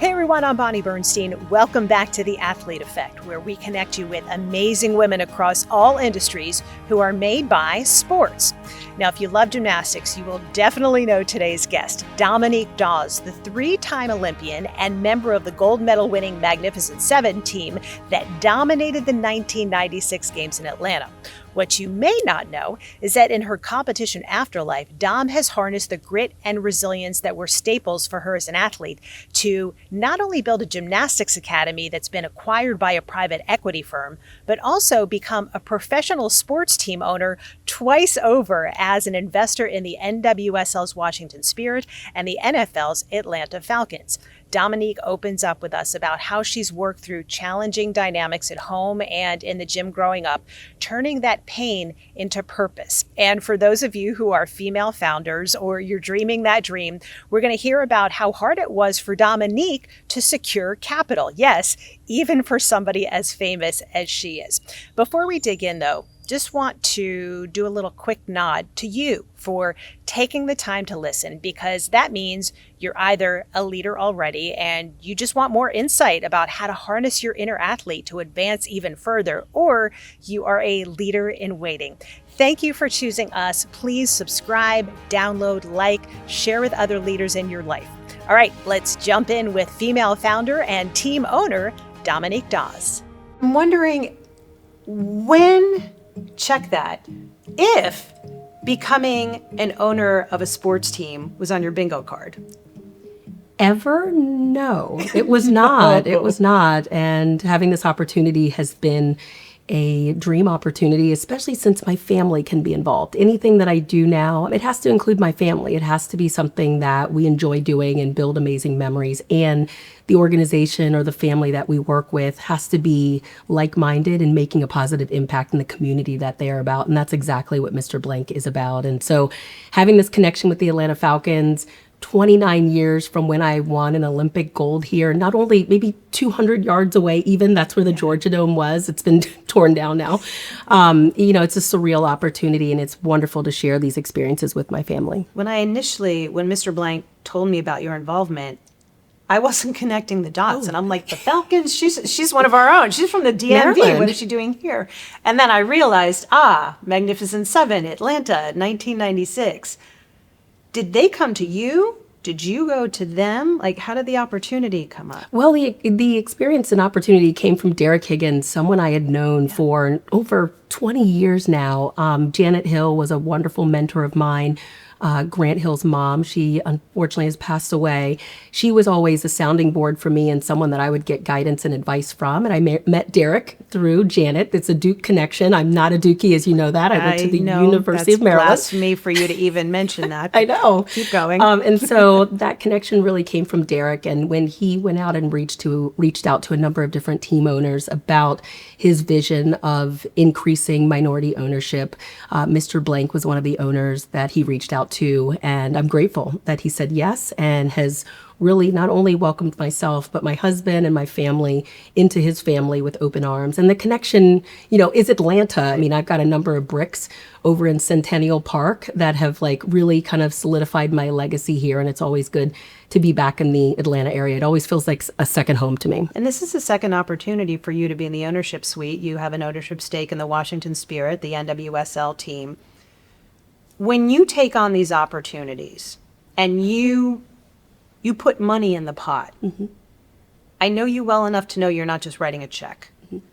Hey everyone, I'm Bonnie Bernstein. Welcome back to The Athlete Effect, where we connect you with amazing women across all industries who are made by sports. Now, if you love gymnastics, you will definitely know today's guest, Dominique Dawes, the three-time Olympian and member of the gold medal-winning Magnificent Seven team that dominated the 1996 Games in Atlanta. What you may not know is that in her competition afterlife, Dom has harnessed the grit and resilience that were staples for her as an athlete to not only build a gymnastics academy that's been acquired by a private equity firm, but also become a professional sports team owner twice over as an investor in the NWSL's Washington Spirit and the NFL's Atlanta Falcons. Dominique opens up with us about how she's worked through challenging dynamics at home and in the gym growing up, turning that pain into purpose. And for those of you who are female founders or you're dreaming that dream, we're going to hear about how hard it was for Dominique to secure capital. Yes, even for somebody as famous as she is. Before we dig in though, just want to do a little quick nod to you for taking the time to listen, because that means you're either a leader already and you just want more insight about how to harness your inner athlete to advance even further, or you are a leader in waiting. Thank you for choosing us. Please subscribe, download, like, share with other leaders in your life. All right, let's jump in with female founder and team owner, Dominique Dawes. I'm wondering if becoming an owner of a sports team was on your bingo card. Ever? No, it was not. It was not. And having this opportunity has been a dream opportunity, especially since my family can be involved. Anything that I do now, it has to include my family. It has to be something that we enjoy doing and build amazing memories. And the organization or the family that we work with has to be like-minded and making a positive impact in the community that they are about. And that's exactly what Mr. Blank is about. And so having this connection with the Atlanta Falcons, 29 years from when I won an Olympic gold here, not only maybe 200 yards away, even that's where the Georgia Dome was. It's been torn down now. It's a surreal opportunity, and it's wonderful to share these experiences with my family. When Mr. Blank told me about your involvement, I wasn't connecting the dots. And I'm like, the Falcons, she's one of our own. She's from the DMV. Maryland. What is she doing here? And then I realized, Magnificent Seven, Atlanta, 1996. Did they come to you? Did you go to them? Like, how did the opportunity come up? Well, the experience and opportunity came from Derek Higgins, someone I had known for over 20 years now. Janet Hill was a wonderful mentor of mine. Grant Hill's mom, she unfortunately has passed away. She was always a sounding board for me and someone that I would get guidance and advice from. And I met Derek through Janet. It's a Duke connection. I'm not a Dookie, as you know that. I went to the University of Maryland. That's blasphemy for you to even mention that. I know. Keep going. And so that connection really came from Derek. And when he went out and reached out to a number of different team owners about his vision of increasing minority ownership, Mr. Blank was one of the owners that he reached out to, and I'm grateful that he said yes and has really not only welcomed myself, but my husband and my family into his family with open arms. And the connection, is Atlanta. I mean, I've got a number of bricks over in Centennial Park that have really kind of solidified my legacy here. And it's always good to be back in the Atlanta area. It always feels like a second home to me. And this is a second opportunity for you to be in the ownership suite. You have an ownership stake in the Washington Spirit, the NWSL team. When you take on these opportunities and you put money in the pot, mm-hmm. I know you well enough to know you're not just writing a check. Mm-hmm.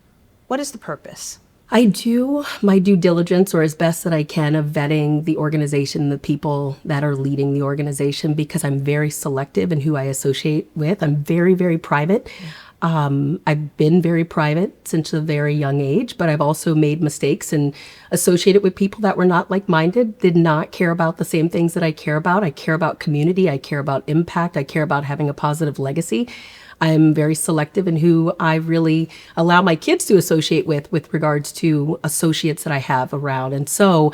What is the purpose? I do my due diligence, or as best that I can, of vetting the organization, the people that are leading the organization, because I'm very selective in who I associate with. I'm very, very private. I've been very private since a very young age, but I've also made mistakes and associated with people that were not like-minded, did not care about the same things that I care about. I care about community. I care about impact. I care about having a positive legacy. I'm very selective in who I really allow my kids to associate with regards to associates that I have around. And so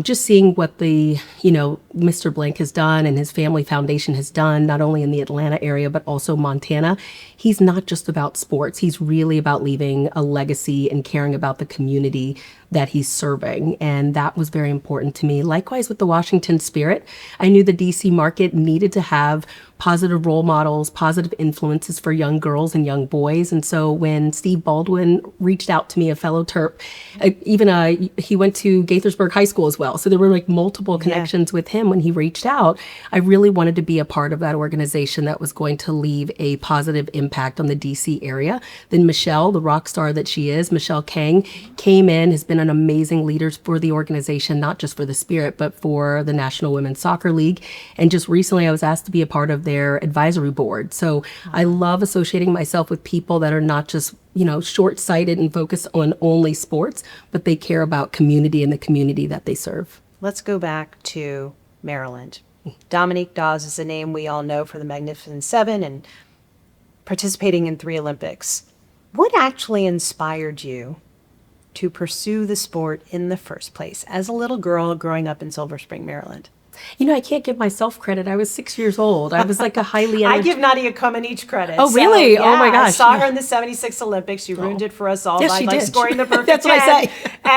just seeing what the, Mr. Blank has done and his family foundation has done, not only in the Atlanta area, but also Montana. He's not just about sports. He's really about leaving a legacy and caring about the community that he's serving. And that was very important to me. Likewise with the Washington Spirit, I knew the DC market needed to have positive role models, positive influences for young girls and young boys. And so when Steve Baldwin reached out to me, a fellow Terp, he went to Gaithersburg High School as well. So there were like multiple connections with him when he reached out. I really wanted to be a part of that organization that was going to leave a positive impact on the DC area. Then Michelle, the rock star that she is, Michelle Kang, came in, has been an amazing leader for the organization, not just for the Spirit, but for the National Women's Soccer League. And just recently I was asked to be a part of their advisory board. So I love associating myself with people that are not just, short-sighted and focused on only sports, but they care about community and the community that they serve. Let's go back to Maryland. Dominique Dawes is a name we all know for the Magnificent Seven and participating in 3 Olympics. What actually inspired you to pursue the sport in the first place as a little girl growing up in Silver Spring, Maryland? I can't give myself credit. I was 6 years old. I was like a highly I give Nadia Comaneci credit. Oh, really? Oh, my gosh. I saw her in the 76 Olympics. She ruined it for us all Yes, by she did. scoring the perfect That's what I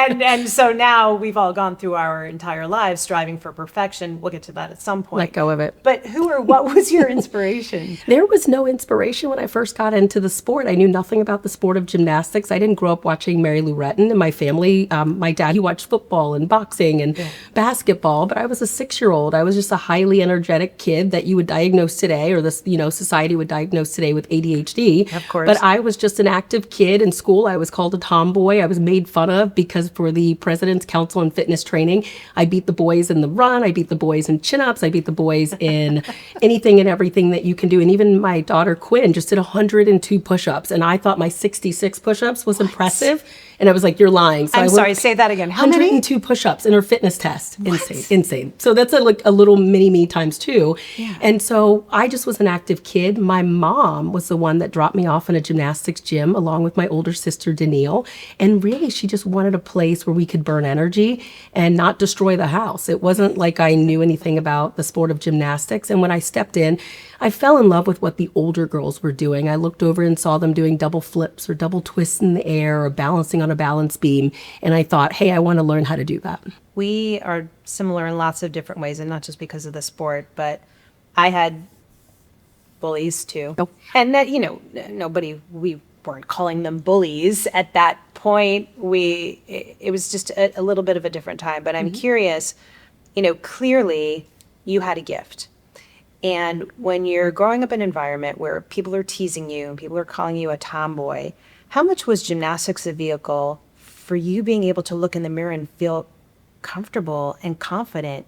10. And so now we've all gone through our entire lives striving for perfection. We'll get to that at some point. Let go of it. But what was your inspiration? There was no inspiration when I first got into the sport. I knew nothing about the sport of gymnastics. I didn't grow up watching Mary Lou Retton. In my family, my dad, he watched football and boxing and basketball, but I was a 6-year-old. I was just a highly energetic kid that you would diagnose today, or society would diagnose today with ADHD. Of course. But I was just an active kid in school. I was called a tomboy. I was made fun of because for the President's Council on Fitness Training, I beat the boys in the run. I beat the boys in chin-ups. I beat the boys in anything and everything that you can do. And even my daughter Quinn just did 102 push-ups. And I thought my 66 push-ups was impressive. And I was like, you're lying. So I'm sorry, say that again. How many? 102 push-ups in her fitness test. Insane. So that's a little mini me times 2. Yeah. And so I just was an active kid. My mom was the one that dropped me off in a gymnastics gym along with my older sister, Danielle. And really, she just wanted a place where we could burn energy and not destroy the house. It wasn't like I knew anything about the sport of gymnastics. And when I stepped in, I fell in love with what the older girls were doing. I looked over and saw them doing double flips or double twists in the air or balancing on a balance beam. And I thought, hey, I want to learn how to do that. We are similar in lots of different ways, and not just because of the sport, but I had bullies too. Oh. And that, we weren't calling them bullies at that point. It was just a little bit of a different time. But I'm curious, clearly you had a gift. And when you're growing up in an environment where people are teasing you and people are calling you a tomboy, how much was gymnastics a vehicle for you being able to look in the mirror and feel comfortable and confident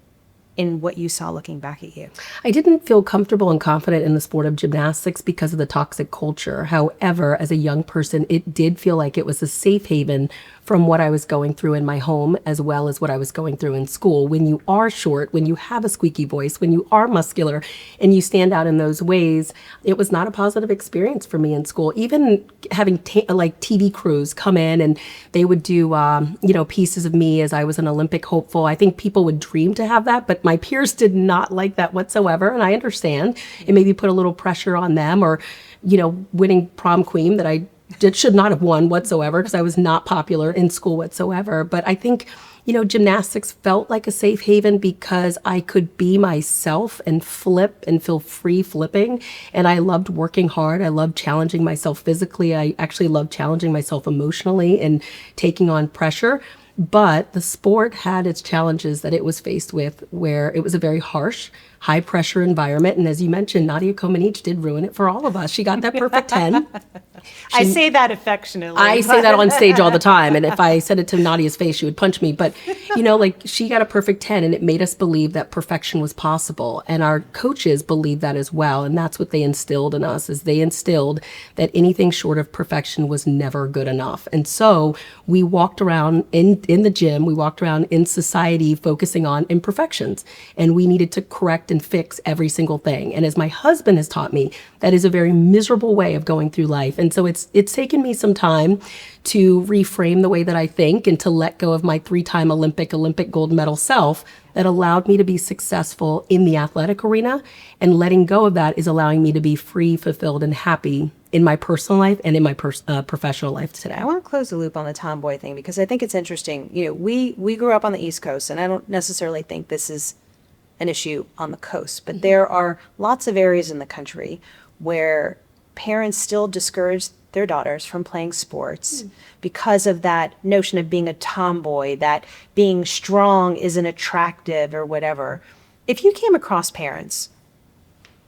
in what you saw looking back at you? I didn't feel comfortable and confident in the sport of gymnastics because of the toxic culture. However, as a young person, it did feel like it was a safe haven from what I was going through in my home, as well as what I was going through in school. When you are short, when you have a squeaky voice, when you are muscular, and you stand out in those ways, it was not a positive experience for me in school. Even having TV crews come in and they would do, pieces of me as I was an Olympic hopeful. I think people would dream to have that, but my peers did not like that whatsoever. And I understand it maybe put a little pressure on them, or, winning prom queen that I should not have won whatsoever because I was not popular in school whatsoever. But I think, gymnastics felt like a safe haven because I could be myself and flip and feel free flipping. And I loved working hard. I loved challenging myself physically. I actually loved challenging myself emotionally and taking on pressure. But the sport had its challenges that it was faced with, where it was a very harsh, high pressure environment. And as you mentioned, Nadia Comaneci did ruin it for all of us. She got that perfect 10. I say that affectionately. I say that on stage all the time. And if I said it to Nadia's face, she would punch me. But, she got a perfect 10, and it made us believe that perfection was possible. And our coaches believed that as well. And that's what they instilled in us, is they instilled that anything short of perfection was never good enough. And so we walked around in the gym, we walked around in society focusing on imperfections. And we needed to correct and fix every single thing. And as my husband has taught me, that is a very miserable way of going through life. And so it's taken me some time to reframe the way that I think and to let go of my 3-time Olympic gold medal self that allowed me to be successful in the athletic arena. And letting go of that is allowing me to be free, fulfilled, and happy in my personal life and in my professional life today. I want to close the loop on the tomboy thing because I think it's interesting. We grew up on the East Coast, and I don't necessarily think this is an issue on the coast, but there are lots of areas in the country where parents still discourage their daughters from playing sports because of that notion of being a tomboy, that being strong isn't attractive or whatever. If you came across parents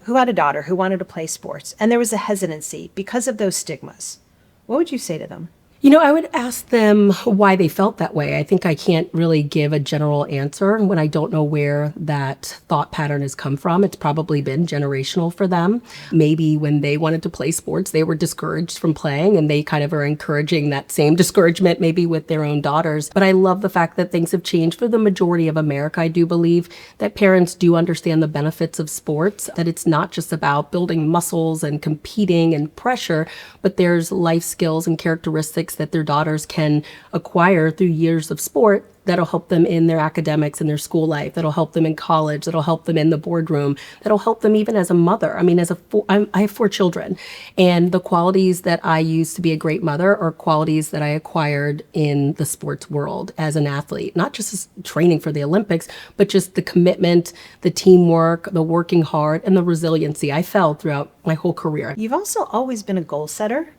who had a daughter who wanted to play sports and there was a hesitancy because of those stigmas, what would you say to them? I would ask them why they felt that way. I think I can't really give a general answer when I don't know where that thought pattern has come from. It's probably been generational for them. Maybe when they wanted to play sports, they were discouraged from playing, and they kind of are encouraging that same discouragement maybe with their own daughters. But I love the fact that things have changed for the majority of America. I do believe that parents do understand the benefits of sports, that it's not just about building muscles and competing and pressure, but there's life skills and characteristics that their daughters can acquire through years of sport that'll help them in their academics and their school life, that'll help them in college, that'll help them in the boardroom, that'll help them even as a mother. I mean, I have 4 children, and the qualities that I use to be a great mother are qualities that I acquired in the sports world as an athlete, not just as training for the Olympics, but just the commitment, the teamwork, the working hard, and the resiliency I felt throughout my whole career. You've also always been a goal setter.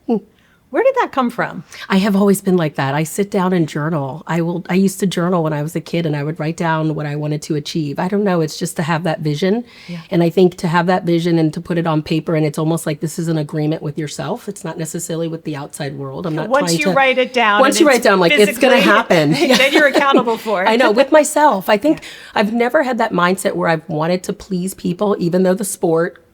Where did that come from? I have always been like that. I sit down and journal. I used to journal when I was a kid, and I would write down what I wanted to achieve. I don't know. It's just to have that vision. Yeah. And I think to have that vision and to put it on paper, and it's almost like this is an agreement with yourself. It's not necessarily with the outside world. I'm not Once you write it down, like it's going to happen. Then you're accountable for it. I know, with myself. I think I've never had that mindset where I've wanted to please people, even though the sport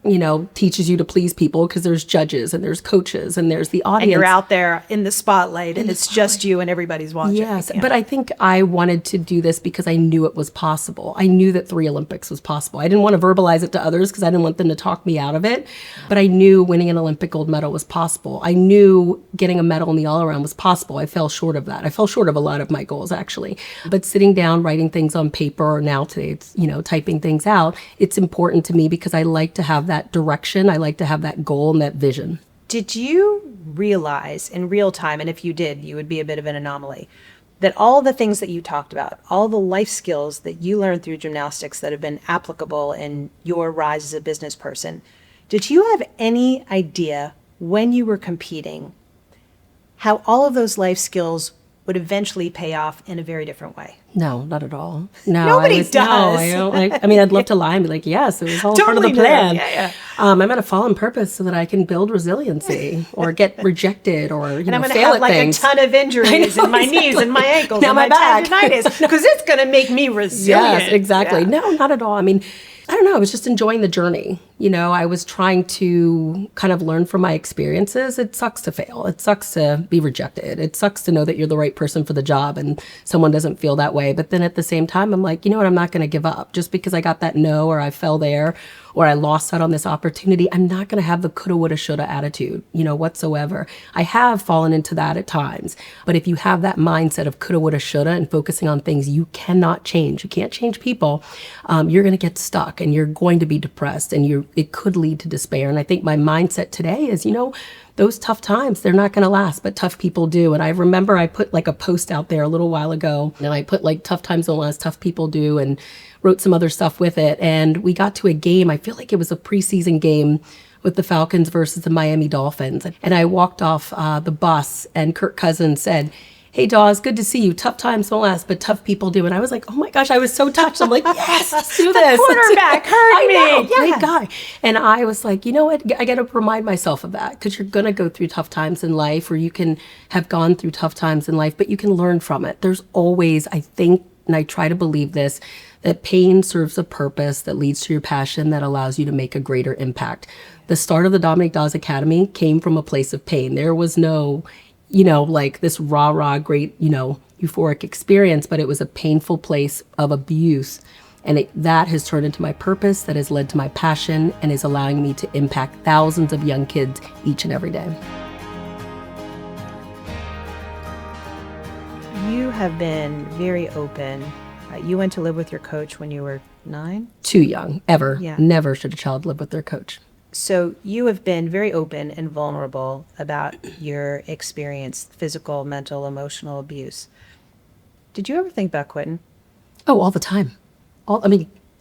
teaches you to please people, because there's judges and there's coaches and there's the audience. And you're out there in the spotlight and it's just you and everybody's watching. Yes, but I think I wanted to do this because I knew it was possible. I knew that 3 Olympics was possible. I didn't want to verbalize it to others because I didn't want them to talk me out of it. But I knew winning an Olympic gold medal was possible. I knew getting a medal in the all-around was possible. I fell short of that. I fell short of a lot of my goals, actually. But sitting down, writing things on paper, or now today it's, typing things out, it's important to me because I like to have that direction. I like to have that goal and that vision. Did you realize in real time, and if you did, you would be a bit of an anomaly, that all the things that you talked about, all the life skills that you learned through gymnastics that have been applicable in your rise as a business person, did you have any idea when you were competing how all of those life skills would eventually pay off in a very different way? No, not at all. No, Nobody does. No, I don't like. I mean, I'd love to lie and be like, yes, it was all part of the plan. Yeah. I'm going to fall on purpose so that I can build resiliency, or get rejected, or and I'm going to fail have at things. A ton of injuries in my knees and my ankles now and my back, tendinitis, because it's going to make me resilient. Yes, exactly. Yeah. No, not at all. I mean, I don't know. I was just enjoying the journey. I was trying to kind of learn from my experiences. It sucks to fail. It sucks to be rejected. It sucks to know that you're the right person for the job and someone doesn't feel that way. But then at the same time, I'm like, you know what? I'm not going to give up. Just because I got that no, or I fell there, or I lost out on this opportunity, I'm not going to have the coulda, woulda, shoulda attitude, whatsoever. I have fallen into that at times. But if you have that mindset of coulda, woulda, shoulda and focusing on things you cannot change, you can't change people, you're going to get stuck and you're going to be depressed, and it could lead to despair. And I think my mindset today is, those tough times, they're not going to last, but tough people do. And I remember I put like a post out there a little while ago, and I put like tough times don't last, tough people do, and wrote some other stuff with it. And we got to a game, I feel like it was a preseason game with the Falcons versus the Miami Dolphins. And I walked off the bus, and Kirk Cousins said, "Hey, Dawes, good to see you. Tough times don't last, but tough people do." And I was like, oh my gosh, I was so touched. I'm like, yes, let's do this. The quarterback heard me. I know, great guy. And I was like, you know what? I got to remind myself of that, because you're going to go through tough times in life, or you can have gone through tough times in life, but you can learn from it. There's always, I think, and I try to believe this, that pain serves a purpose that leads to your passion that allows you to make a greater impact. The start of the Dominique Dawes Academy came from a place of pain. There was no like this rah, great, euphoric experience, but it was a painful place of abuse. And that has turned into my purpose, that has led to my passion, and is allowing me to impact thousands of young kids each and every day. You have been very open. You went to live with your coach when you were 9? Too young, ever. Yeah. Never should a child live with their coach. So you have been very open and vulnerable about your experience, physical, mental, emotional abuse. Did you ever think about quitting? Oh, all the time.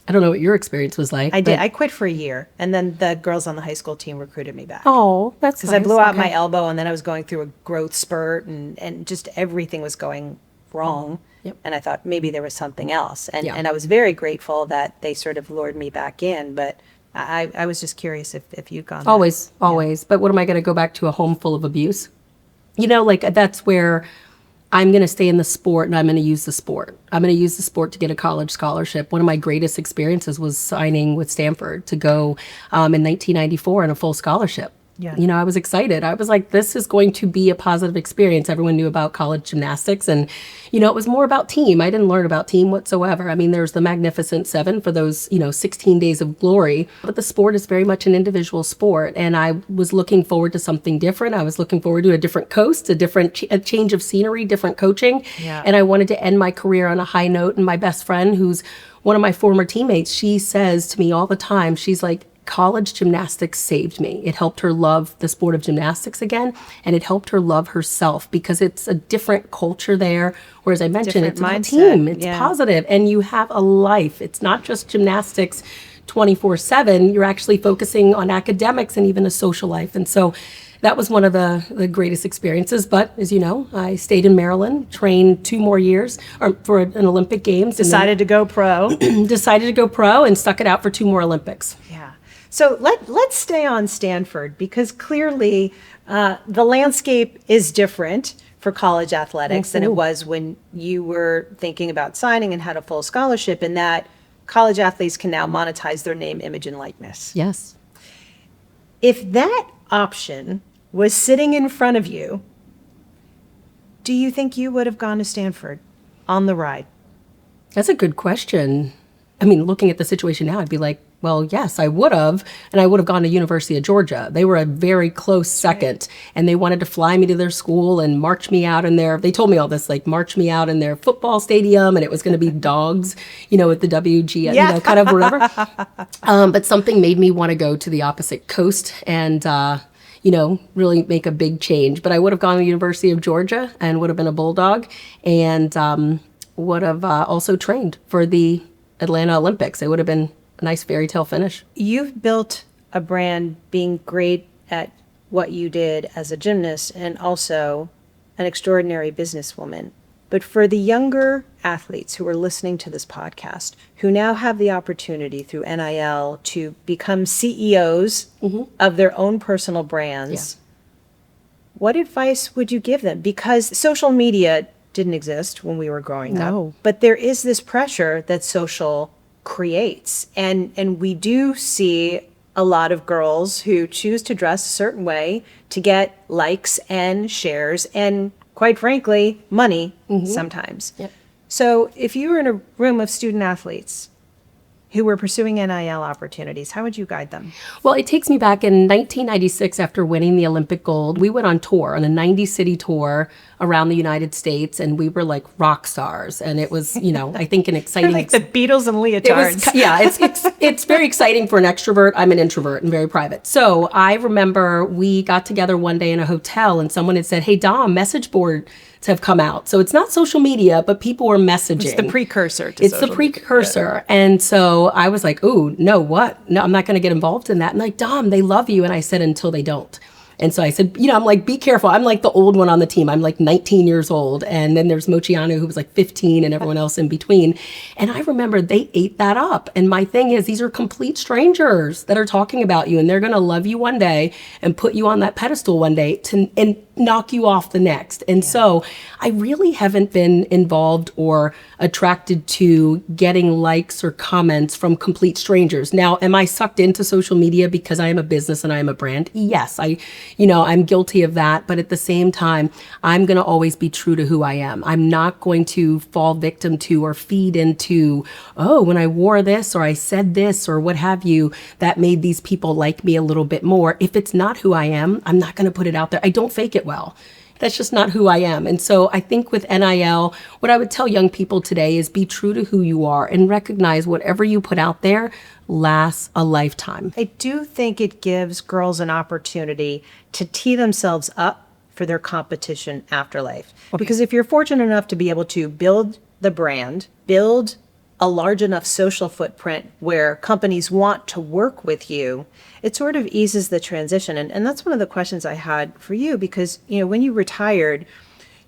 I don't know what your experience was like. I did. but- I quit for a year, and then the girls on the high school team recruited me back. Oh, that's Because I nice. blew out Okay. my elbow, and then I was going through a growth spurt, and just everything was going wrong. Yep. And I thought maybe there was something else. And Yeah. and I was very grateful that they sort of lured me back in. But I was just curious if you'd gone. Always. But what am I going to go back to a home full of abuse? Like that's where I'm going to stay in the sport and I'm going to use the sport. I'm going to use the sport to get a college scholarship. One of my greatest experiences was signing with Stanford to go in 1994 on a full scholarship. Yeah. I was excited. I was like, this is going to be a positive experience. Everyone knew about college gymnastics. And, it was more about team. I didn't learn about team whatsoever. I mean, there's the Magnificent Seven for those, 16 days of glory. But the sport is very much an individual sport. And I was looking forward to something different. I was looking forward to a different coast, a change of scenery, different coaching. Yeah. And I wanted to end my career on a high note. And my best friend, who's one of my former teammates, she says to me all the time, she's like, college gymnastics saved me. It helped her love the sport of gymnastics again, and it helped her love herself because it's a different culture there. Whereas I mentioned, Different it's about mindset, team, it's yeah. positive, and you have a life. It's not just gymnastics 24/7. You're actually focusing on academics and even a social life. And so that was one of the greatest experiences. But as you know, I stayed in Maryland, trained 2 more years for an Olympic Games. Decided to go pro. And then decided to go pro and stuck it out for 2 more Olympics. Yeah. So let's stay on Stanford because clearly the landscape is different for college athletics than it was when you were thinking about signing and had a full scholarship, in that college athletes can now monetize their name, image, and likeness. Yes. If that option was sitting in front of you, do you think you would have gone to Stanford on the ride? That's a good question. I mean, looking at the situation now, I'd be like, well, yes, I would have. And I would have gone to University of Georgia. They were a very close second. And they wanted to fly me to their school and march me out in their, they told me all this, like march me out in their football stadium. And it was going to be dogs, at the WG, kind of whatever. But something made me want to go to the opposite coast and, really make a big change. But I would have gone to the University of Georgia and would have been a Bulldog and would have also trained for the Atlanta Olympics. It would have been a nice fairy tale finish. You've built a brand being great at what you did as a gymnast and also an extraordinary businesswoman. But for the younger athletes who are listening to this podcast, who now have the opportunity through NIL to become CEOs of their own personal brands, what advice would you give them? Because social media didn't exist when we were growing up. But there is this pressure that social creates. And we do see a lot of girls who choose to dress a certain way to get likes and shares and, quite frankly, money sometimes. Yep. So if you were in a room of student athletes who were pursuing NIL opportunities, how would you guide them? Well, it takes me back in 1996 after winning the Olympic gold. We went on tour, on a 90-city tour around the United States, and we were like rock stars. And it was, I think an exciting... Like the Beatles and Leotards. It's very exciting for an extrovert. I'm an introvert and very private. So I remember we got together one day in a hotel and someone had said, hey, Dom, message boards have come out. So it's not social media, but people were messaging. It's the precursor to It's social the precursor. And so I was like, ooh, no, what? No, I'm not going to get involved in that. And like, Dom, they love you. And I said, until they don't. And so I said, I'm like, be careful. I'm like the old one on the team. I'm like 19 years old. And then there's Mochiano, who was like 15, and everyone else in between. And I remember they ate that up. And my thing is, these are complete strangers that are talking about you, and they're going to love you one day and put you on that pedestal one day and knock you off the next. And so I really haven't been involved or attracted to getting likes or comments from complete strangers. Now, am I sucked into social media because I am a business and I am a brand? Yes, I'm guilty of that. But at the same time, I'm going to always be true to who I am. I'm not going to fall victim to or feed into, when I wore this or I said this or what have you, that made these people like me a little bit more. If it's not who I am, I'm not going to put it out there. I don't fake it well. That's just not who I am. And so I think with NIL, what I would tell young people today is be true to who you are and recognize whatever you put out there lasts a lifetime. I do think it gives girls an opportunity to tee themselves up for their competition afterlife. Because if you're fortunate enough to be able to build the brand, build a large enough social footprint where companies want to work with you, it sort of eases the transition. And that's one of the questions I had for you, because, when you retired,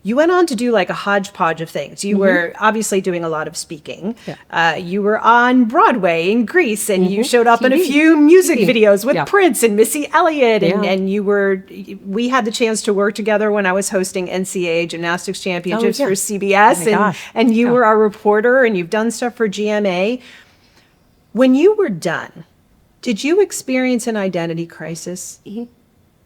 you went on to do like a hodgepodge of things. You were obviously doing a lot of speaking. Yeah. You were on Broadway in Greece, and you showed up in a TV. few music TV. videos with Yeah. Prince and Missy Elliott. And, Yeah. and we had the chance to work together when I was hosting NCAA Gymnastics Championships Oh, yeah. for CBS. Oh my gosh. And you Yeah. were our reporter, and you've done stuff for GMA. When you were done, did you experience an identity crisis?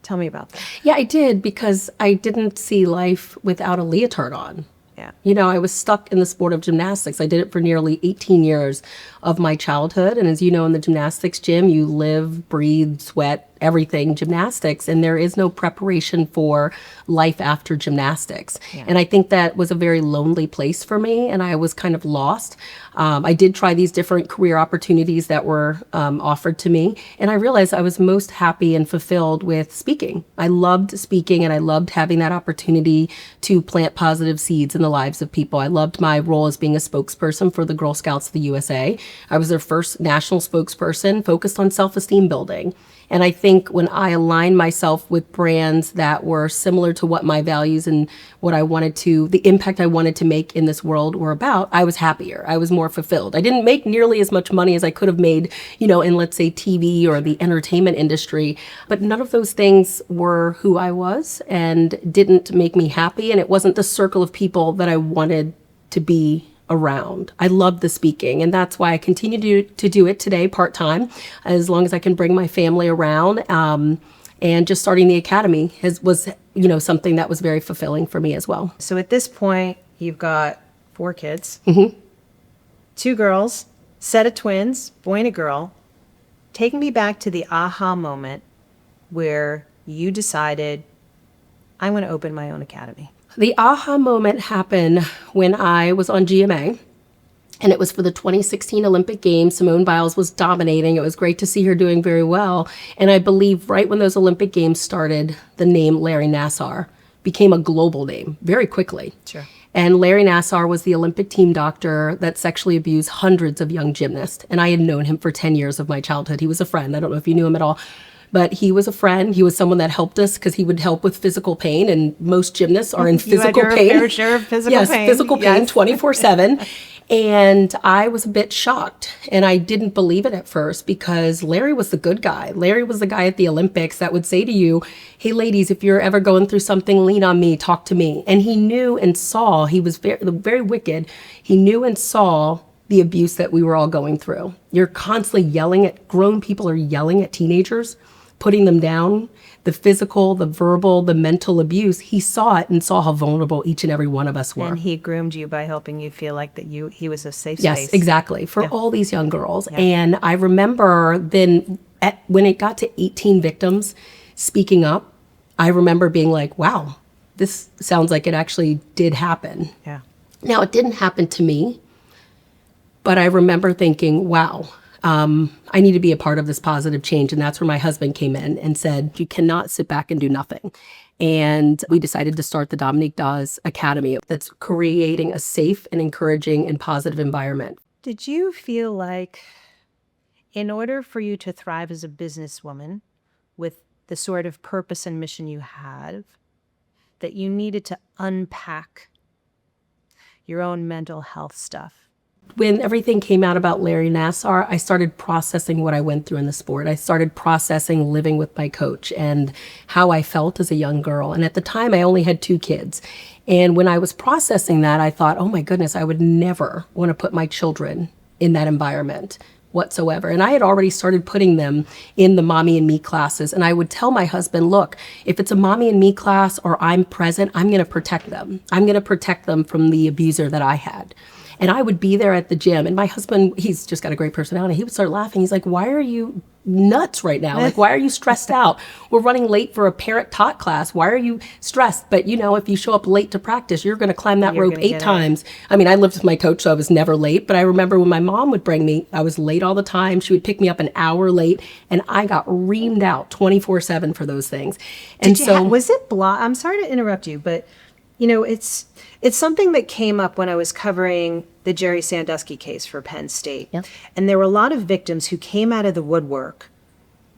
Tell me about that. Yeah, I did, because I didn't see life without a leotard on. Yeah. I was stuck in the sport of gymnastics. I did it for nearly 18 years of my childhood. And as you know, in the gymnastics gym, you live, breathe, sweat, everything gymnastics, and there is no preparation for life after gymnastics. Yeah. And I think that was a very lonely place for me, and I was kind of lost. I did try these different career opportunities that were offered to me, and I realized I was most happy and fulfilled with speaking. I loved speaking, and I loved having that opportunity to plant positive seeds in the lives of people. I loved my role as being a spokesperson for the Girl Scouts of the USA. I was their first national spokesperson focused on self-esteem building. And I think when I aligned myself with brands that were similar to what my values and what I wanted to, the impact I wanted to make in this world were about, I was happier. I was more fulfilled. I didn't make nearly as much money as I could have made, in, let's say, TV or the entertainment industry. But none of those things were who I was and didn't make me happy. And it wasn't the circle of people that I wanted to be around. I love the speaking, and that's why I continue to do it today part-time, as long as I can bring my family around. And just starting the academy was something that was very fulfilling for me as well. So at this point, you've got 4 kids, 2 girls, set of twins, boy and a girl. Take me back to the aha moment where you decided, I'm going to open my own academy. The aha moment happened when I was on GMA, and it was for the 2016 Olympic Games. Simone Biles was dominating. It was great to see her doing very well. And I believe right when those Olympic Games started, the name Larry Nassar became a global name very quickly. Sure. And Larry Nassar was the Olympic team doctor that sexually abused hundreds of young gymnasts. And I had known him for 10 years of my childhood. He was a friend. I don't know if you knew him at all. But he was a friend. He was someone that helped us because he would help with physical pain, and most gymnasts are in physical pain. Fair share of physical pain. Yes, physical pain 24/7. And I was a bit shocked, and I didn't believe it at first, because Larry was the good guy. Larry was the guy at the Olympics that would say to you, hey ladies, if you're ever going through something, lean on me, talk to me. And he knew and saw, he was very, very wicked. He knew and saw the abuse that we were all going through. You're constantly yelling at, grown people are yelling at teenagers, putting them down, the physical, the verbal, the mental abuse. He saw it and saw how vulnerable each and every one of us were. And he groomed you by helping you feel like that he was a safe space. Yes, exactly. For Yeah. all these young girls. Yeah. And I remember then when it got to 18 victims speaking up, I remember being like, wow, this sounds like it actually did happen. Yeah. Now, it didn't happen to me, but I remember thinking, wow, I need to be a part of this positive change. And that's where my husband came in and said, you cannot sit back and do nothing. And we decided to start the Dominique Dawes Academy that's creating a safe and encouraging and positive environment. Did you feel like in order for you to thrive as a businesswoman with the sort of purpose and mission you have, that you needed to unpack your own mental health stuff? When everything came out about Larry Nassar, I started processing what I went through in the sport. I started processing living with my coach and how I felt as a young girl. And at the time, I only had 2 kids. And when I was processing that, I thought, oh my goodness, I would never want to put my children in that environment whatsoever. And I had already started putting them in the Mommy and Me classes. And I would tell my husband, look, if it's a Mommy and Me class or I'm present, I'm going to protect them. I'm going to protect them from the abuser that I had. And I would be there at the gym, and my husband, he's just got a great personality. He would start laughing. He's like, why are you nuts right now? Like, why are you stressed out? We're running late for a parent taught class. Why are you stressed? But if you show up late to practice, you're going to climb that rope 8 times. I mean, I lived with my coach, so I was never late. But I remember when my mom would bring me, I was late all the time. She would pick me up an hour late, and I got reamed out 24/7 for those things. And Was it I'm sorry to interrupt you, but You know, it's something that came up when I was covering the Jerry Sandusky case for Penn State. Yep. And there were a lot of victims who came out of the woodwork,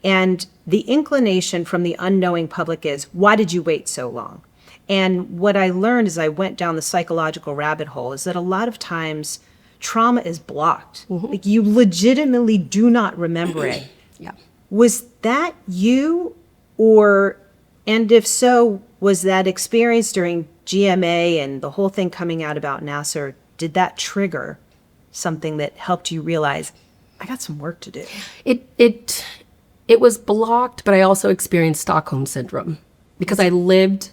and the inclination from the unknowing public is, why did you wait so long? And what I learned as I went down the psychological rabbit hole is that a lot of times trauma is blocked. Like, you legitimately do not remember it. Yeah. Was that you, and if so, was that experience during GMA and the whole thing coming out about Nassar, did that trigger something that helped you realize, I got some work to do? It was blocked, but I also experienced Stockholm syndrome because I lived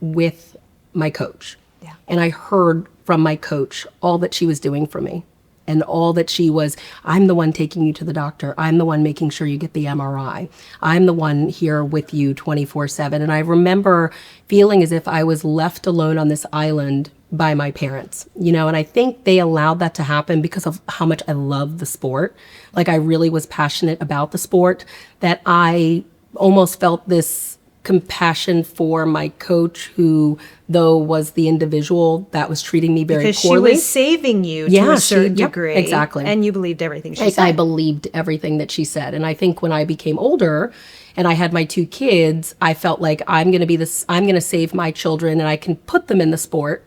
with my coach. Yeah. And I heard from my coach all that she was doing for me. And all that she was, I'm the one taking you to the doctor. I'm the one making sure you get the MRI. I'm the one here with you 24/7. And I remember feeling as if I was left alone on this island by my parents, you know, and I think they allowed that to happen because of how much I love the sport. Like, I really was passionate about the sport, that I almost felt this compassion for my coach, who, though, was the individual that was treating me very because poorly. she was saving you to Yeah, a certain yep, degree. exactly. And you believed everything she said. I believed everything that she said. And I think when I became older and I had my 2 kids, I felt like I'm going to save my children, and I can put them in the sport,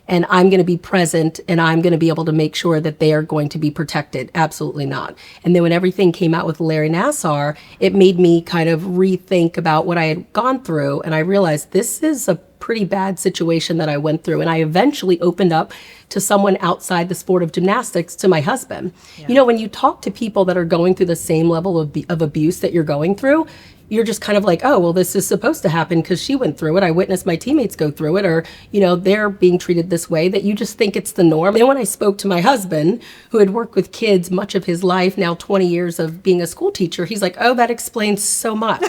and I'm going to be present, and I'm going to be able to make sure that they are going to be protected. Absolutely not. And then when everything came out with Larry Nassar, it made me kind of rethink about what I had gone through. And I realized this is a pretty bad situation that I went through. And I eventually opened up to someone outside the sport of gymnastics, to my husband. You know, when you talk to people that are going through the same level of abuse that you're going through, you're just kind of like, oh, well, this is supposed to happen because she went through it. I witnessed my teammates go through it, or, you know, they're being treated this way, that you just think it's the norm. And when I spoke to my husband, who had worked with kids much of his life, now 20 years of being a school teacher, he's like, oh, that explains so much.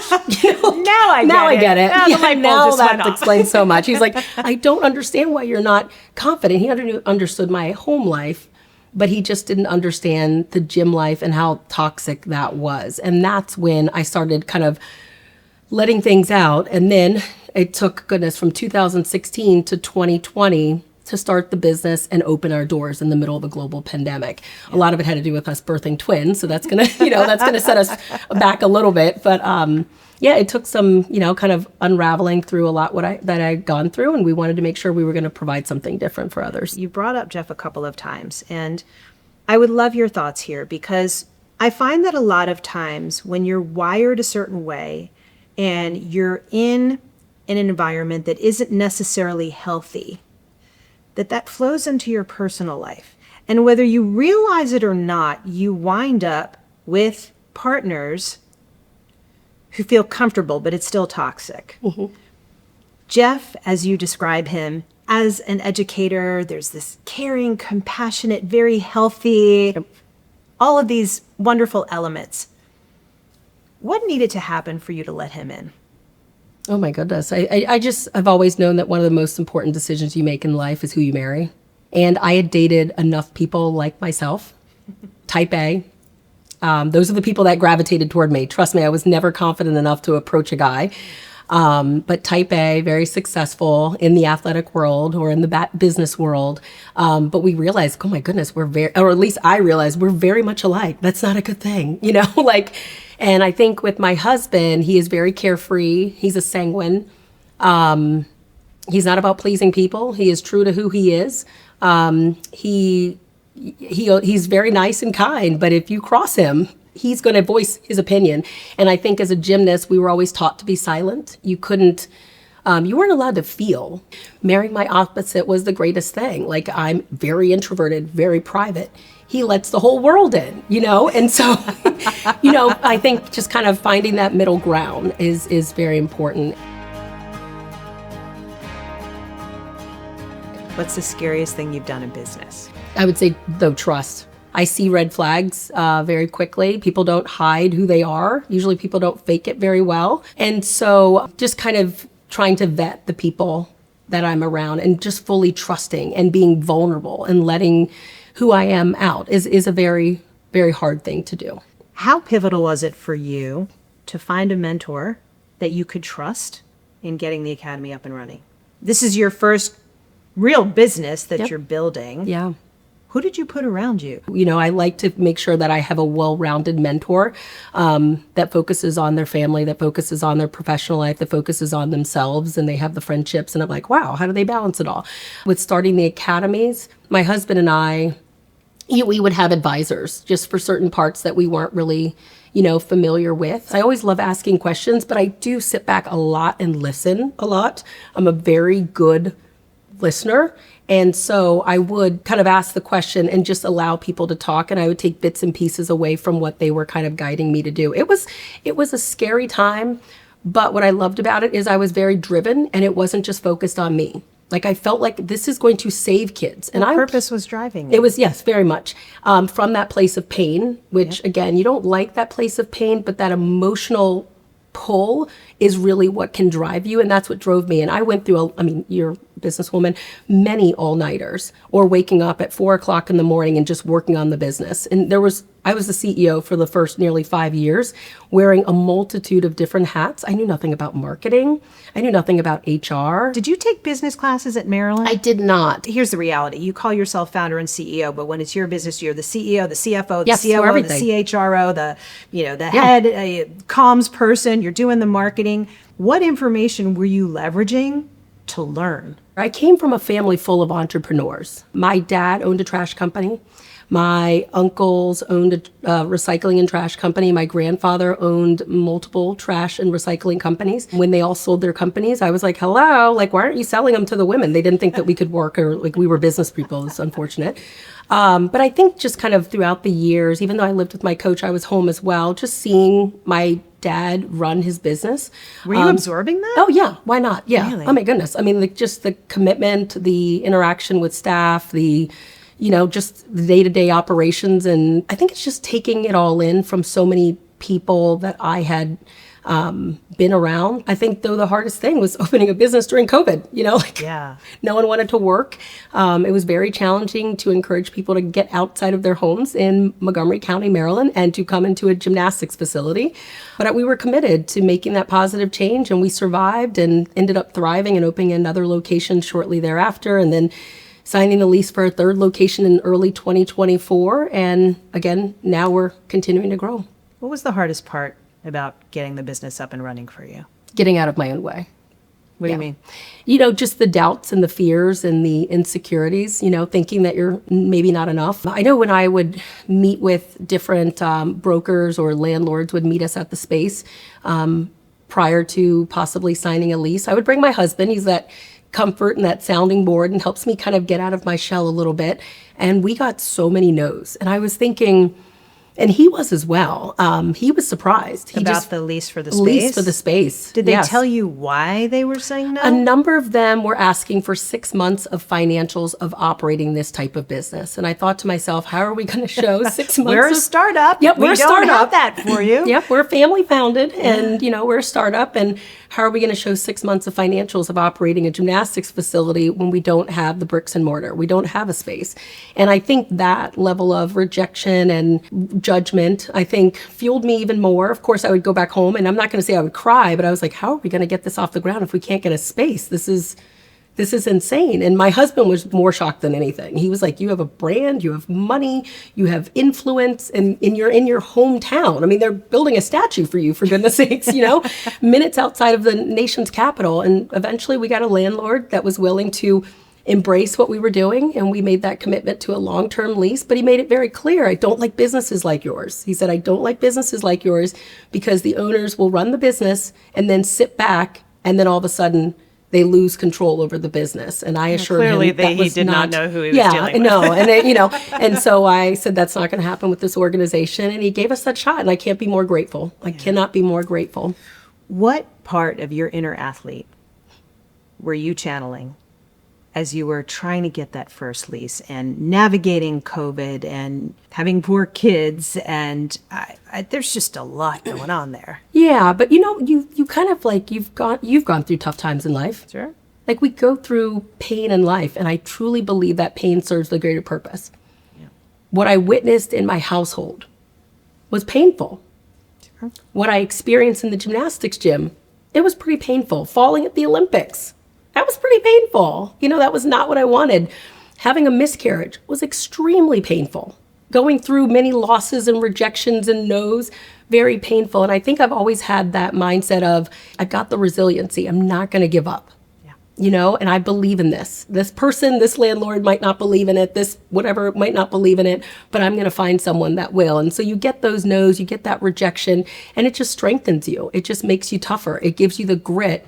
You know? Now I get it. Now that explains so much. He's like, I don't understand why you're not confident. He understood my home life, but he just didn't understand the gym life and how toxic that was. And that's when I started kind of letting things out. And then it took, goodness, from 2016 to 2020 to start the business and open our doors in the middle of the global pandemic. A lot of it had to do with us birthing twins. So that's going to, that's going to set us back a little bit. But it took some, kind of unraveling through a lot that I'd gone through, and we wanted to make sure we were going to provide something different for others. You brought up Jeff a couple of times, and I would love your thoughts here, because I find that a lot of times when you're wired a certain way and you're in an environment that isn't necessarily healthy, that flows into your personal life. And whether you realize it or not, you wind up with partners who feel comfortable, but it's still toxic. Mm-hmm. Jeff, as you describe him, as an educator, there's this caring, compassionate, very healthy, all of these wonderful elements. What needed to happen for you to let him in? Oh my goodness. I've always known that one of the most important decisions you make in life is who you marry. And I had dated enough people like myself, type A. Those are the people that gravitated toward me. Trust me, I was never confident enough to approach a guy. But type A, very successful in the athletic world or in the business world. But we realized, oh my goodness, or at least I realized, we're very much alike. That's not a good thing, and I think with my husband, he is very carefree. He's a sanguine. He's not about pleasing people. He is true to who he is. He's very nice and kind, but if you cross him, he's going to voice his opinion. And I think as a gymnast, we were always taught to be silent. You weren't allowed to feel. Marrying my opposite was the greatest thing. Like, I'm very introverted, very private. He lets the whole world in, And so, I think just kind of finding that middle ground is very important. What's the scariest thing you've done in business? I would say, though, trust. I see red flags very quickly. People don't hide who they are. Usually people don't fake it very well. And so just kind of trying to vet the people that I'm around and just fully trusting and being vulnerable and letting who I am out is a very, very hard thing to do. How pivotal was it for you to find a mentor that you could trust in getting the academy up and running? This is your first real business that you're building. Yeah. Who did you put around you? You know, I like to make sure that I have a well-rounded mentor that focuses on their family, that focuses on their professional life, that focuses on themselves, and they have the friendships. And I'm like, wow, how do they balance it all? With starting the academies, my husband and I, we would have advisors just for certain parts that we weren't really, familiar with. I always love asking questions, but I do sit back a lot and listen a lot. I'm a very good listener. And so I would kind of ask the question and just allow people to talk, and I would take bits and pieces away from what they were kind of guiding me to do. It was a scary time, but what I loved about it is I was very driven, and it wasn't just focused on me. Like, I felt like this is going to save kids. And Purpose was driving you. It was, yes, very much. From that place of pain, which again, you don't like that place of pain, but that emotional pull is really what can drive you. And that's what drove me. And I went through, you're a businesswoman, many all-nighters, or waking up at 4:00 in the morning and just working on the business. And I was the CEO for the first nearly 5 years, wearing a multitude of different hats. I knew nothing about marketing. I knew nothing about HR. Did you take business classes at Maryland? I did not. Here's the reality. You call yourself founder and CEO, but when it's your business, you're the CEO, the CFO, the Yes, so COO, the everything. CHRO, the head comms person, you're doing the marketing. What information were you leveraging to learn? I came from a family full of entrepreneurs. My dad owned a trash company. My uncles owned a recycling and trash company. My grandfather owned multiple trash and recycling companies. When they all sold their companies, I was like, hello, like, why aren't you selling them to the women? They didn't think that we could work, or like we were business people. It's unfortunate. But I think just kind of throughout the years, even though I lived with my coach, I was home as well, just seeing my dad run his business. Were you absorbing that? Oh, yeah. Why not? Yeah. Really? Oh, my goodness. I mean, just the commitment, the interaction with staff, just the day-to-day operations. And I think it's just taking it all in from so many people that I had been around. I think, though, the hardest thing was opening a business during COVID. No one wanted to work. It was very challenging to encourage people to get outside of their homes in Montgomery County, Maryland, and to come into a gymnastics facility. But we were committed to making that positive change, and we survived and ended up thriving and opening another location shortly thereafter, and then signing the lease for a third location in early 2024. And again, now we're continuing to grow. What was the hardest part about getting the business up and running for you? Getting out of my own way. What do you mean? Just the doubts and the fears and the insecurities, thinking that you're maybe not enough. I know when I would meet with different brokers or landlords would meet us at the space prior to possibly signing a lease, I would bring my husband. He's that comfort and that sounding board and helps me kind of get out of my shell a little bit. And we got so many no's. And I was thinking, and he was as well. He was surprised. About the lease for the space? Lease for the space. Did they Yes. tell you why they were saying no? A number of them were asking for 6 months of financials of operating this type of business. And I thought to myself, how are we going to show 6 months We're a of startup. Yep, we're a We don't startup. have that for you. Yep, we're family founded, and we're a startup. And how are we going to show 6 months of financials of operating a gymnastics facility when we don't have the bricks and mortar? We don't have a space. And I think that level of rejection and judgment, I think, fueled me even more. Of course, I would go back home, and I'm not going to say I would cry, but I was like, how are we going to get this off the ground if we can't get a space? This is insane. And my husband was more shocked than anything. He was like, you have a brand, you have money, you have influence, and you're in your hometown. I mean, they're building a statue for you, for goodness sakes, minutes outside of the nation's capital. And eventually we got a landlord that was willing to embrace what we were doing, and we made that commitment to a long-term lease. But he made it very clear, I don't like businesses like yours. He said, I don't like businesses like yours because the owners will run the business and then sit back, and then all of a sudden they lose control over the business. And I assured Clearly him that he was did not know who he was dealing with. No, and and so I said that's not going to happen with this organization, and he gave us that shot, and I can't be more grateful. I cannot be more grateful. What part of your inner athlete were you channeling as you were trying to get that first lease and navigating COVID and having poor kids? And there's just a lot going on there. Yeah, but you kind of like you've gone through tough times in life. Sure. Like, we go through pain in life, and I truly believe that pain serves the greater purpose. Yeah. What I witnessed in my household was painful. Sure. What I experienced in the gymnastics gym, it was pretty painful. Falling at the Olympics. That was pretty painful. That was not what I wanted. Having a miscarriage was extremely painful. Going through many losses and rejections and no's, very painful. And I think I've always had that mindset of, I've got the resiliency. I'm not going to give up. And I believe in this. This person, this landlord might not believe in it. This whatever might not believe in it, but I'm going to find someone that will. And so you get those no's, you get that rejection, and it just strengthens you. It just makes you tougher. It gives you the grit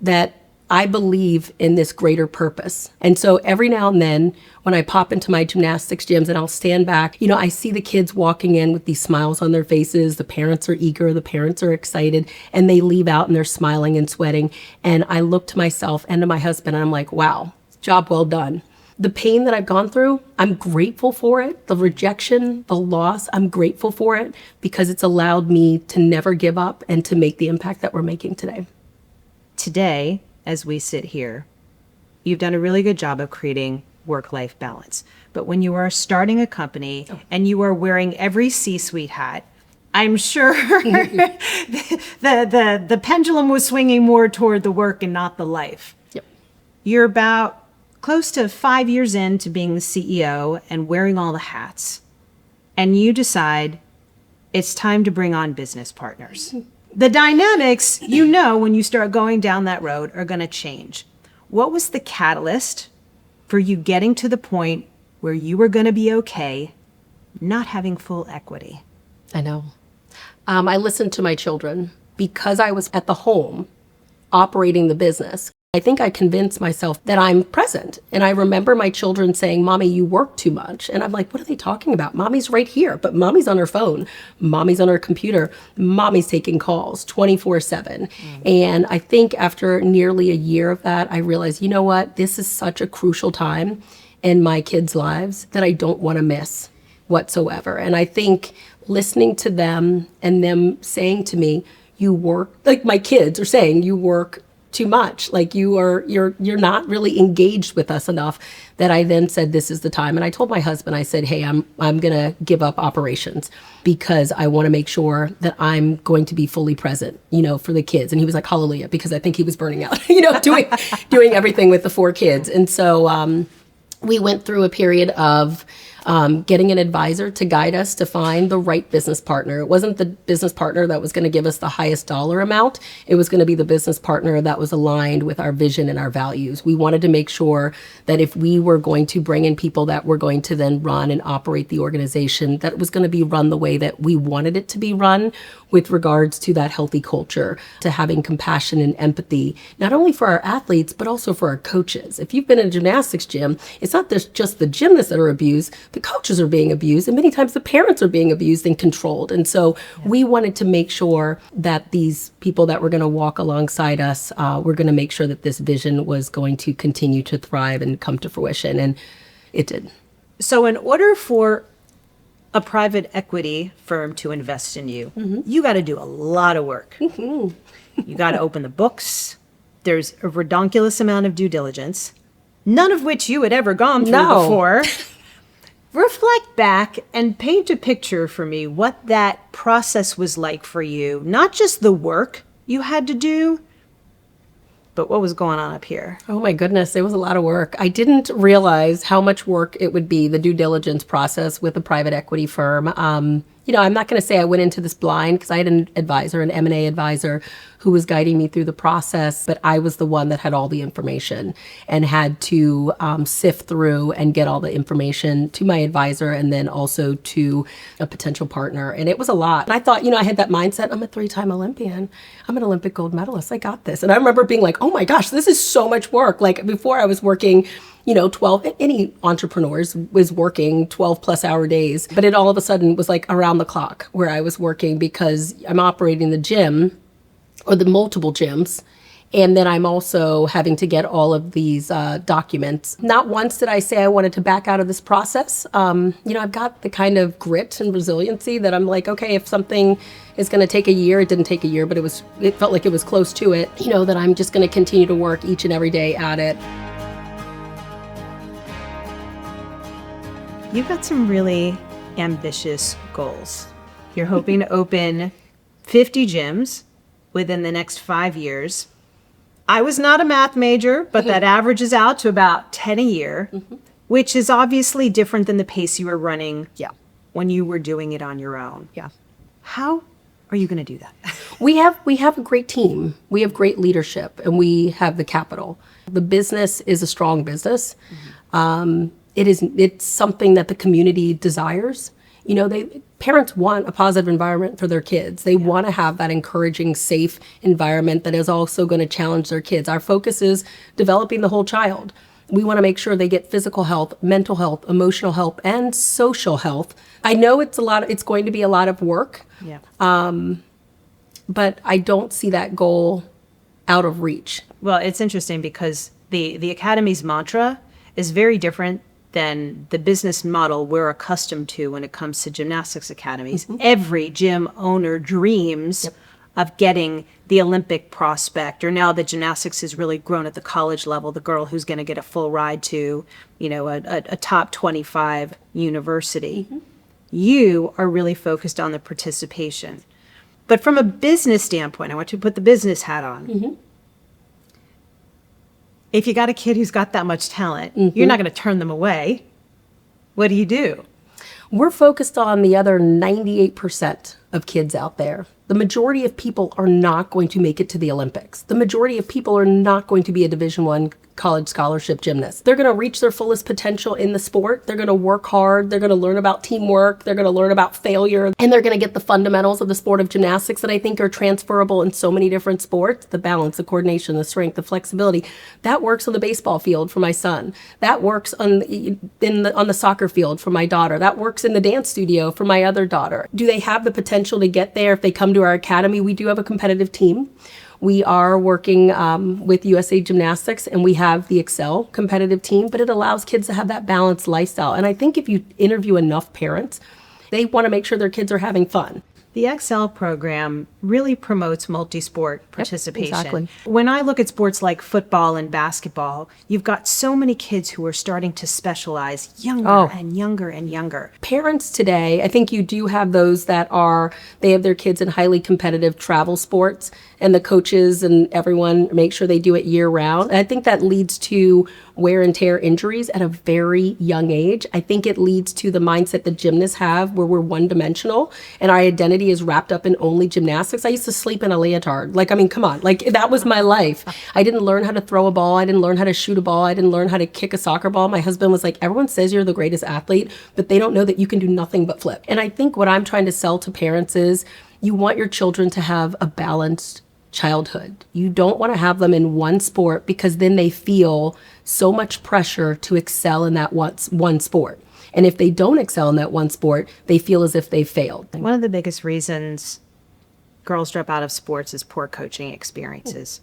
that I believe in this greater purpose. And so every now and then when I pop into my gymnastics gyms and I'll stand back, I see the kids walking in with these smiles on their faces. The parents are eager, the parents are excited, and they leave out and they're smiling and sweating. And I look to myself and to my husband and I'm like, wow, job well done. The pain that I've gone through, I'm grateful for it. The rejection, the loss, I'm grateful for it because it's allowed me to never give up and to make the impact that we're making today. Today, as we sit here, you've done a really good job of creating work-life balance. But when you are starting a company and you are wearing every C-suite hat, I'm sure the pendulum was swinging more toward the work and not the life. Yep. You're about close to 5 years into being the CEO and wearing all the hats. And you decide it's time to bring on business partners. The dynamics, when you start going down that road, are going to change. What was the catalyst for you getting to the point where you were going to be okay not having full equity? I know. I listened to my children because I was at the home operating the business. I think I convinced myself that I'm present. And I remember my children saying, Mommy, you work too much. And I'm like, what are they talking about? Mommy's right here, but Mommy's on her phone. Mommy's on her computer. Mommy's taking calls 24/7. And I think after nearly a year of that, I realized, you know what? This is such a crucial time in my kids' lives that I don't want to miss whatsoever. And I think listening to them and them saying to me, you work, like my kids are saying, you work too much, like you're not really engaged with us enough, that I then said, this is the time. And I told my husband, I said, hey, I'm gonna give up operations because I want to make sure that I'm going to be fully present, for the kids. And he was like, hallelujah, because I think he was burning out, doing everything with the 4 kids. And so we went through a period of getting an advisor to guide us to find the right business partner. It wasn't the business partner that was going to give us the highest dollar amount. It was going to be the business partner that was aligned with our vision and our values. We wanted to make sure that if we were going to bring in people that were going to then run and operate the organization, that it was going to be run the way that we wanted it to be run, with regards to that healthy culture, to having compassion and empathy, not only for our athletes, but also for our coaches. If you've been in a gymnastics gym, it's not just the gymnasts that are abused, the coaches are being abused, and many times the parents are being abused and controlled. And so we wanted to make sure that these people that were going to walk alongside us were going to make sure that this vision was going to continue to thrive and come to fruition. And it did. So in order for a private equity firm to invest in you, you got to do a lot of work. You got to open the books. There's a redonkulous amount of due diligence, none of which you had ever gone through before. Reflect back and paint a picture for me what that process was like for you. Not just the work you had to do, but what was going on up here? Oh my goodness, it was a lot of work. I didn't realize how much work it would be, the due diligence process with a private equity firm. I'm not going to say I went into this blind, because I had an advisor, an M&A advisor, who was guiding me through the process, but I was the one that had all the information and had to sift through and get all the information to my advisor and then also to a potential partner. And it was a lot. And I thought, I had that mindset, I'm a 3-time Olympian. I'm an Olympic gold medalist. I got this. And I remember being like, oh my gosh, this is so much work. Like before I was working 12, any entrepreneurs was working 12 plus hour days, but it all of a sudden was like around the clock where I was working, because I'm operating the gym or the multiple gyms. And then I'm also having to get all of these documents. Not once did I say I wanted to back out of this process. I've got the kind of grit and resiliency that I'm like, okay, if something is going to take a year, it didn't take a year, but it felt like it was close to it, that I'm just going to continue to work each and every day at it. You've got some really ambitious goals. You're hoping to open 50 gyms within the next 5 years. I was not a math major, but that averages out to about 10 a year, which is obviously different than the pace you were running when you were doing it on your own. Yeah. How are you going to do that? We have a great team. We have great leadership, and we have the capital. The business is a strong business. It's something that the community desires. You know, parents want a positive environment for their kids. They want to have that encouraging, safe environment that is also going to challenge their kids. Our focus is developing the whole child. We want to make sure they get physical health, mental health, emotional health, and social health. I know it's going to be a lot of work. Yeah. But I don't see that goal out of reach. Well, it's interesting because the Academy's mantra is very different than the business model we're accustomed to when it comes to gymnastics academies. Every gym owner dreams of getting the Olympic prospect, or now that gymnastics has really grown at the college level, the girl who's going to get a full ride to, you know, a top 25 university. You are really focused on the participation. But from a business standpoint, I want you to put the business hat on. If you got a kid who's got that much talent, you're not going to turn them away. What do you do? We're focused on the other 98% of kids out there. The majority of people are not going to make it to the Olympics. The majority of people are not going to be a Division I college scholarship gymnast. They're going to reach their fullest potential in the sport. They're going to work hard. They're going to learn about teamwork. They're going to learn about failure. And they're going to get the fundamentals of the sport of gymnastics that I think are transferable in so many different sports. The balance, the coordination, the strength, the flexibility. That works on the baseball field for my son. That works on the soccer field for my daughter. That works in the dance studio for my other daughter. Do they have the potential to get there if they come to our academy? We do have a competitive team. We are working with USA Gymnastics, and we have the Excel competitive team, but it allows kids to have that balanced lifestyle. And I think if you interview enough parents, they want to make sure their kids are having fun. The Excel program really promotes multi-sport participation. exactly. When I look at sports like football and basketball, you've got so many kids who are starting to specialize younger and younger and younger. Parents today, I think you do have those that they have their kids in highly competitive travel sports, and the coaches and everyone make sure they do it year round. And I think that leads to wear and tear injuries at a very young age. I think it leads to the mindset that gymnasts have where we're one-dimensional and our identity is wrapped up in only gymnastics. I used to sleep in a leotard. Like, I mean, come on. Like, that was my life. I didn't learn how to throw a ball. I didn't learn how to shoot a ball. I didn't learn how to kick a soccer ball. My husband was like, everyone says you're the greatest athlete, but they don't know that you can do nothing but flip. And I think what I'm trying to sell to parents is you want your children to have a balanced childhood. You don't want to have them in one sport because then they feel so much pressure to excel in that one sport. And if they don't excel in that one sport, they feel as if they've failed. One of the biggest reasons girls drop out of sports is poor coaching experiences.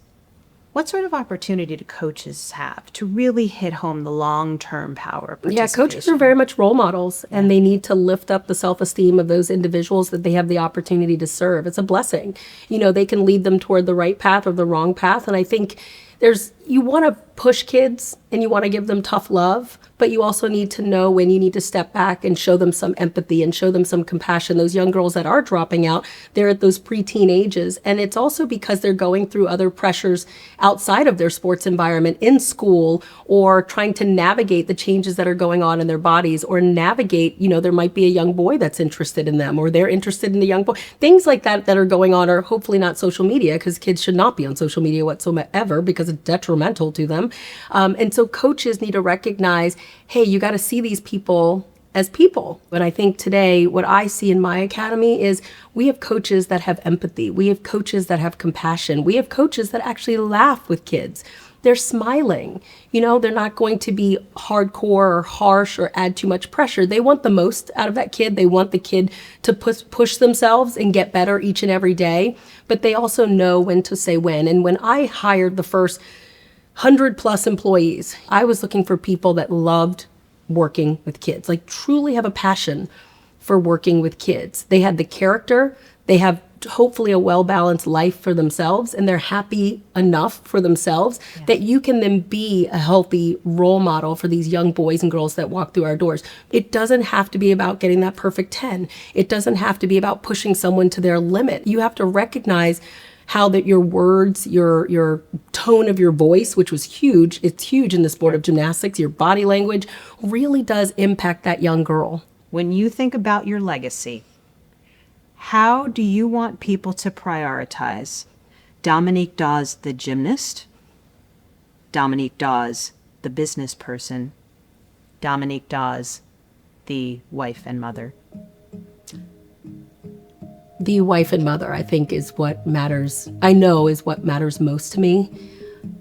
What sort of opportunity do coaches have to really hit home the long-term power of participation? Yeah, coaches are very much role models, and they need to lift up the self-esteem of those individuals that they have the opportunity to serve. It's a blessing. You know, they can lead them toward the right path or the wrong path, and I think you want to push kids and you want to give them tough love, but you also need to know when you need to step back and show them some empathy and show them some compassion. Those young girls that are dropping out, they're at those preteen ages. And it's also because they're going through other pressures outside of their sports environment in school, or trying to navigate the changes that are going on in their bodies, or navigate, you know, there might be a young boy that's interested in them, or they're interested in the young boy. Things like that are going on are hopefully not social media, because kids should not be on social media whatsoever because it's detrimental to them. And so coaches need to recognize, hey, you got to see these people as people. And I think today what I see in my academy is we have coaches that have empathy. We have coaches that have compassion. We have coaches that actually laugh with kids. They're smiling. You know, they're not going to be hardcore or harsh or add too much pressure. They want the most out of that kid. They want the kid to push themselves and get better each and every day. But they also know when to say when. And when I hired the first 100+ employees, I was looking for people that loved working with kids, like truly have a passion for working with kids. They had the character, they have hopefully a well-balanced life for themselves, and they're happy enough for themselves that you can then be a healthy role model for these young boys and girls that walk through our doors. It doesn't have to be about getting that perfect 10. It doesn't have to be about pushing someone to their limit. You have to recognize how that your words, your tone of your voice, which was huge, it's huge in the sport of gymnastics, your body language really does impact that young girl. When you think about your legacy, how do you want people to prioritize Dominique Dawes, the gymnast, Dominique Dawes, the business person, Dominique Dawes, the wife and mother? The wife and mother, I think, is what matters. I know is what matters most to me.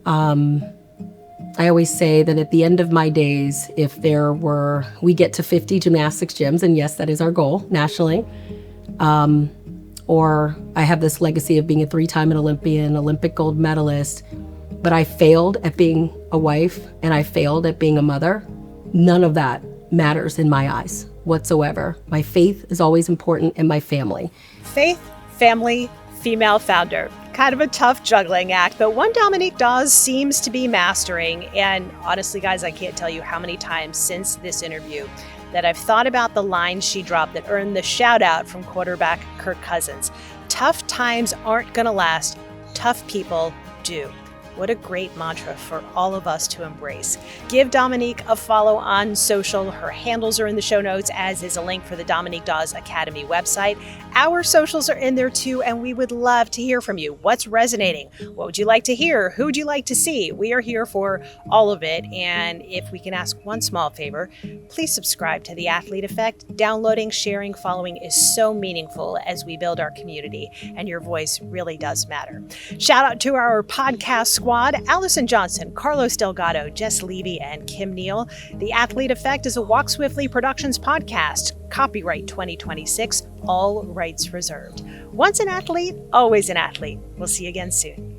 I always say that at the end of my days, if we get to 50 gymnastics gyms, and yes, that is our goal nationally, or I have this legacy of being a 3-time Olympian, Olympic gold medalist, but I failed at being a wife and I failed at being a mother, none of that matters in my eyes whatsoever. My faith is always important, and my family. Faith, family, female founder. Kind of a tough juggling act, but one Dominique Dawes seems to be mastering. And honestly, guys, I can't tell you how many times since this interview that I've thought about the lines she dropped that earned the shout out from quarterback Kirk Cousins. Tough times aren't going to last. Tough people do. What a great mantra for all of us to embrace. Give Dominique a follow on social. Her handles are in the show notes, as is a link for the Dominique Dawes Academy website. Our socials are in there too, and we would love to hear from you. What's resonating? What would you like to hear? Who would you like to see? We are here for all of it. And if we can ask one small favor, please subscribe to The Athlete Effect. Downloading, sharing, following is so meaningful as we build our community, and your voice really does matter. Shout out to our podcast squad, Allison Johnson, Carlos Delgado, Jess Levy, and Kim Neal. The Athlete Effect is a Walk Swiftly Productions podcast. Copyright 2026, all rights reserved. Once an athlete, always an athlete. We'll see you again soon.